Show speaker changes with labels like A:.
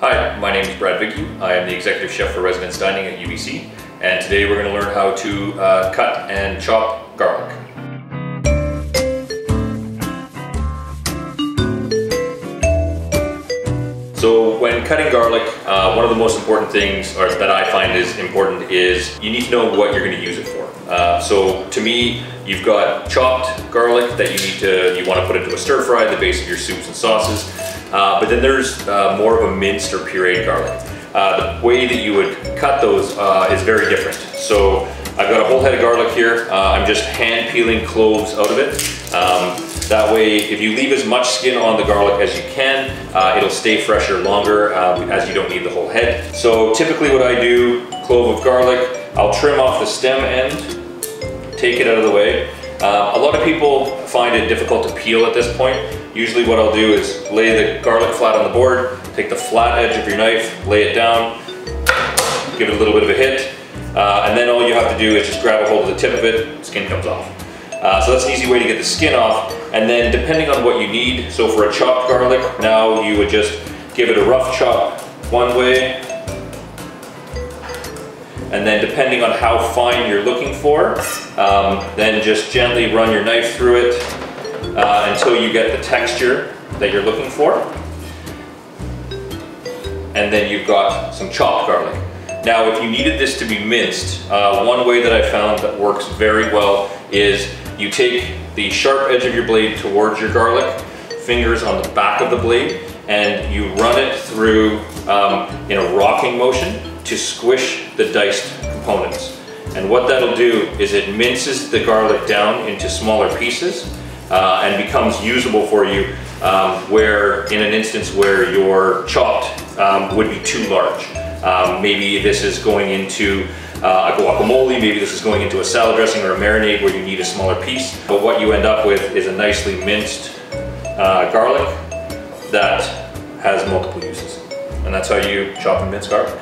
A: Hi, my name is Brad Vigue. I am the Executive Chef for Residence Dining at UBC, and today we're going to learn how to cut and chop garlic. So when cutting garlic, one of the most important things, or that I find is important, is you need to know what you're going to use it for. So to me, you've got chopped garlic that you want to put into a stir fry, the base of your soups and sauces. But then there's more of a minced or pureed garlic. The way that you would cut those is very different. So I've got a whole head of garlic here. I'm just hand peeling cloves out of it. That way, if you leave as much skin on the garlic as you can, it'll stay fresher longer as you don't need the whole head. So typically what I do, clove of garlic, I'll trim off the stem end, take it out of the way. A lot of people find it difficult to peel at this point. Usually what I'll do is lay the garlic flat on the board, take the flat edge of your knife, lay it down, give it a little bit of a hit, and then all you have to do is just grab a hold of the tip of it, skin comes off. So that's an easy way to get the skin off, and then depending on what you need, so for a chopped garlic, now you would just give it a rough chop one way, and then depending on how fine you're looking for, then just gently run your knife through it until you get the texture that you're looking for. And then you've got some chopped garlic. Now if you needed this to be minced, one way that I found that works very well is you take the sharp edge of your blade towards your garlic, fingers on the back of the blade, and you run it through in a rocking motion to squish the diced components. And what that'll do is it minces the garlic down into smaller pieces and becomes usable for you where in an instance where your chopped would be too large. Maybe this is going into a guacamole, maybe this is going into a salad dressing or a marinade where you need a smaller piece. But what you end up with is a nicely minced garlic that has multiple uses. And that's how you chop and mince garlic.